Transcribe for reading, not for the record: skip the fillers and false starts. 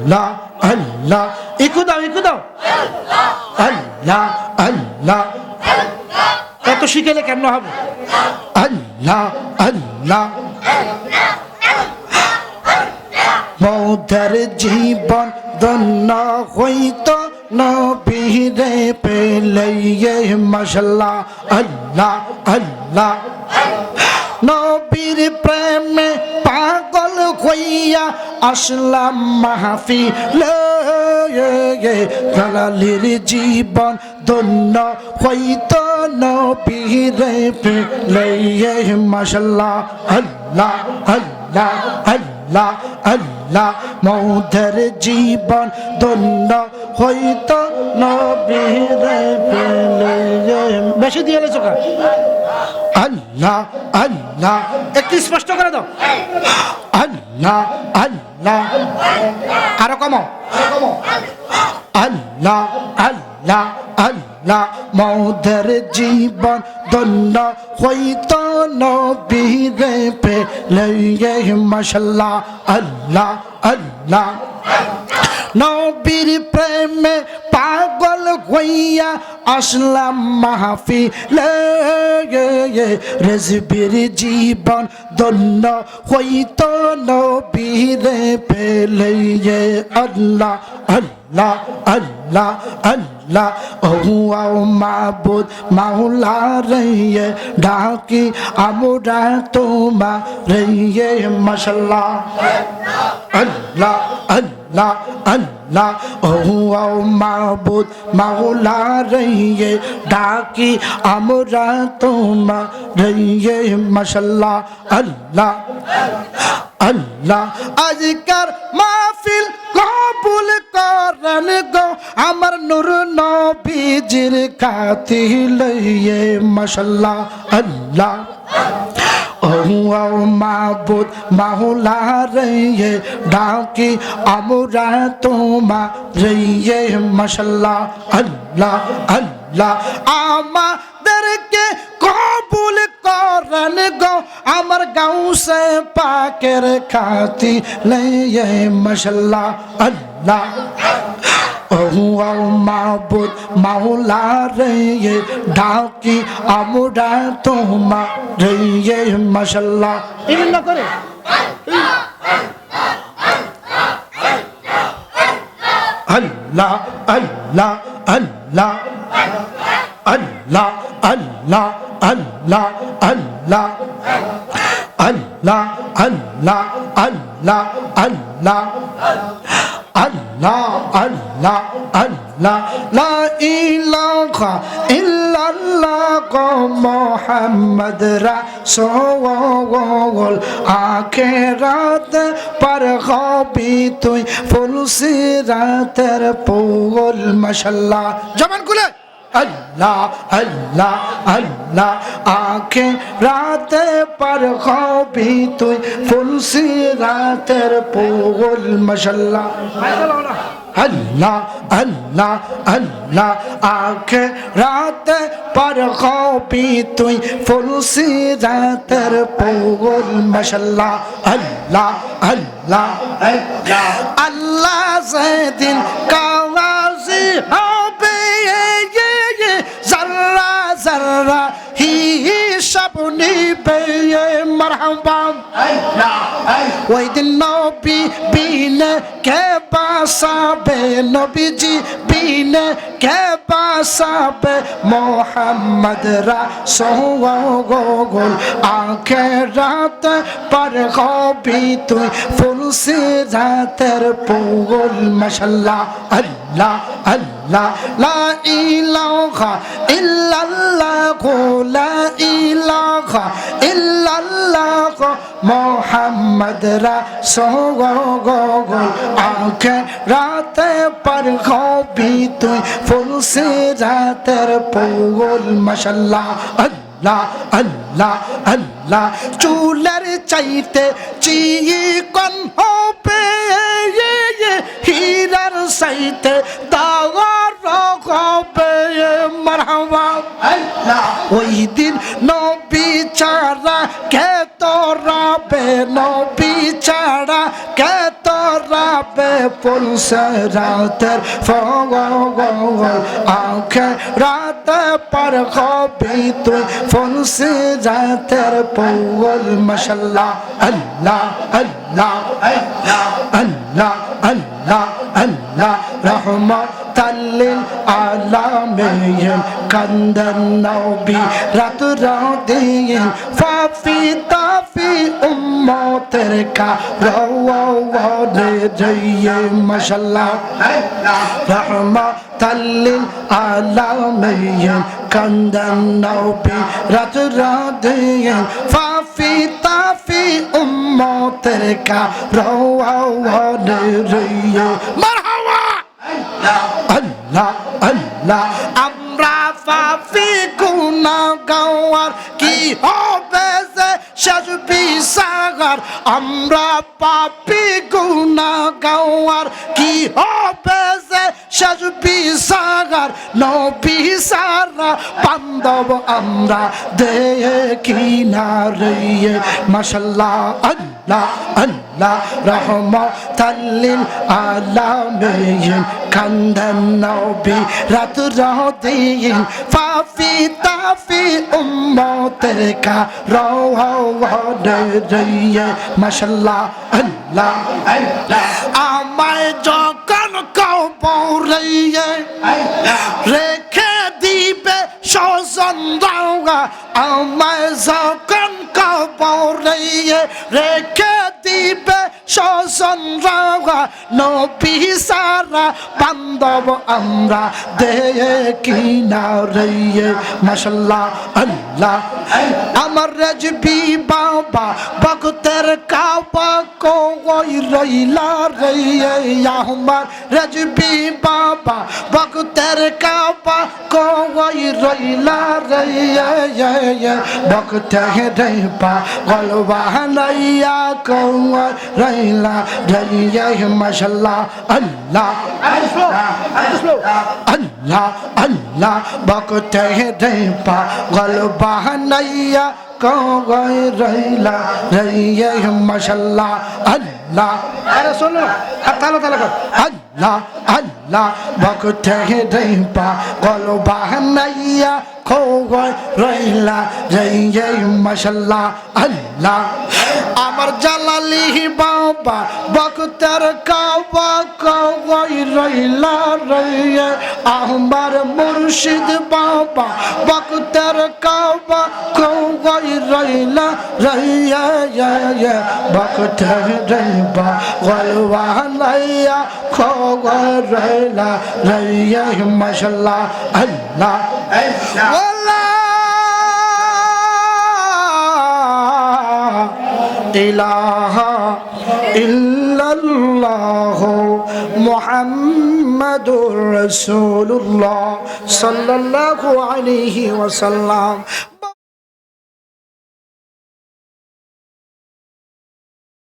আল্লাহ আল্লাহ, ইকু দাও আল্লাহ আল্লাহ। এত শিখেলে কেমন হবে? আল্লাহ আল্লাহ। মোদের জীবন ধন্য হইত নবীরে পেলে, মাশাআল্লাহ আল্লাহ আল্লাহ। নবীর প্রেমে পাগল হইয়া আসলাম মাহফিলে, জালালির জীবন ধন্য হইত নবীরে পেলে, মাশাআল্লাহ আল্লাহ আল্লাহ আল্লাহ আল্লাহ। মোদের জীবন ধন্য হইত নবীরে পেলে। বেশি দিয়ে লেছো কা? আল্লাহ আল্লাহ, একটু স্পষ্ট করে দাও। আল্লাহ আল্লাহ, আরো কমো। আল্লাহ আল্লাহ আল্লাহ। মোদের জীবন ধন্য হইত নবীরে পেলে, মাশাআল্লাহ আল্লাহ আল্লাহ। নবীর প্রেমে পাগল হইয়া আসলাম মাহফিলে, রেজবির জীবন ধন্য হইত নবীরে পেলে, আল্লাহ আল্লাহ আল্লাহ আল্লাহ। ও মাবুদ মাওলা রে, ডাকি আমরা তোমারে, মাশাআল্লাহ আল্লাহ আল্লাহ আল্লাহ। ও মাবুদ মাওলা রে, ডাকি আমরা তোমারে, মাশাআল্লাহ আল্লাহ আল্লাহ। আজকার মাহফিল কবুল করেন গো আমার নূর নবীজির খাতিলে, মাশাআল্লাহ আল্লাহ। ও মাবুদ মাওলা রে, ডাকি আমরা তোমারে, মাশাআল্লাহ আল্লাহ আল্লাহ। আমাদেরকে কবুল করেন গো আমার গাউসে পাকের খাতিলে, মাশাআল্লাহ আল্লাহ। ও মাবুদ মাওলা রে, ডাকি আমরা তোমারে, মাশাআল্লাহ। এমন না করে আল্লাহ আল্লাহ আল্লাহ আল্লাহ আল্লাহ আল্লাহ আল্লাহ আল্লাহ আল্লাহ আল্লাহ আল্লাহ আল্লাহ আল্লাহ আল্লাহ। লা ইলাহা ইল্লাল্লাহ মুহাম্মদ রাসূল, আখিরাত পার হবি তুই ফুলসিরাতের ফুল, মাশাআল্লাহ। জবান খুলে আল্লাহ আল্লাহ আল্লাহ। আখিরাতে পার হবি তুই ফুলসিরাতের ফুল, মাশাআল্লাহ আল্লাহ আল্লাহ আল্লাহ। আখিরাতে পার হবি তুই ফুলসিরাতের ফুল, মাশাআল্লাহ আল্লাহ আল্লাহ আল্লাহ। আল্লাহ যেদিন কাওয়াজি হবে, জাররা জাররা হিসাব নিবে, মারহাবা। ওই দিন নবী বিনে কে বাসাবে, নবীজি বিনে কে বাসাবে, মুহাম্মদ রাসূল। আখিরাত পার হবি তুই ফুলসিরাতের ফুল, মাশাআল্লাহ আল্লাহ আল্লাহ। লা ইলাহা ইল্লাল্লাহ, লা ইলাহা ইল্লাল্লাহ মুহাম্মদ রাসূল। আখিরাতে পার হবি তুই ফুলসিরাতের ফুল, মাশাআল্লাহ আল্লাহ আল্লাহ আল্লাহ। চুলের চাইতে চিকন হবে, হীরার চাইতে দাওয়ার হবে, মারহাবা। ওই দিন নবী ছাড়া কে তোরাবে, নবী ছাড়া কে তোরাবে, হবে পুলসরাতের ফল আখিরাতে পার হবি তুই পুলসরাতের ফল মাশাআল্লাহ আল্লাহ আল্লাহ আল্লাহ আল্লাহ আল্লাহ রহমাতাল লিল আলামিন কান্দান নবী রাত রাদিন ফাফি তাফি উম্মতের কারওয়ানে জয়ে মাশাআল্লাহ রহমাতাল লিল আলামিন কান্দান নবী রাত রাদিন ফাফি তাফি উম্মতের কারওয়ানে জয়ে মারহাবা আল্লাহ আল্লাহ আমরা পাপী গুনাহগার কি হবে যে শেষ বিচার আমরা পাপী গুনাহগার কি হবে যে শেষ বিচার নবী সারা বান্ধব আমরা দেখি না রে মাশাআল্লাহ আল্লাহ আল্লাহ রহমাতাল লিল আলামিন কান্দান নবী রাত রাদিন ফাফি তাফি উম্মতের কারওয়ানে জয়ে মাশাআল্লাহ আল্লাহ আল্লাহ আমায় যখন কবরে রেখে দিবে স্বজনরা আমায় যখন কবরে রেখে দিবে স্বজনরা নবী সারা বান্ধব আমরা দেখি না রে মাশাআল্লাহ আল্লাহ আমার রাজবি বাবা ভক্তের কাবা কই রইলা রে আমার রাজবি বাবা ভক্তের কাবা কই রইলা রে ভক্তের রেপা গলবা নাইয়া কই রইলা রে মাশাআল্লাহ আল্লাহ আল্লাহ আল্লাহ ভক্তের রেপা গলবা নাইয়া কই রইলা রে মাশাআল্লাহ আল্লাহ আরে শোনো তালা তালা কর আল্লাহ আল্লাহ ভক্তের রেপা গলবা নাইয়া কই রইলা রে মাশাআল্লাহ আল্লাহ আমার জালালি বাবা ভক্তের কাবা কই রইলা রে আমার মুর্শিদ বাবা ভক্তের কাবা কই রইলা রে ভক্তের রেবা গলবা নাইয়া কই রইলা রে মাশাআল্লাহ আল্লাহ ইলাহা ইল্লাল্লাহ মুহাম্মাদুর রাসূলুল্লাহ সাল্লাল্লাহু আলাইহি ওয়াসাল্লাম।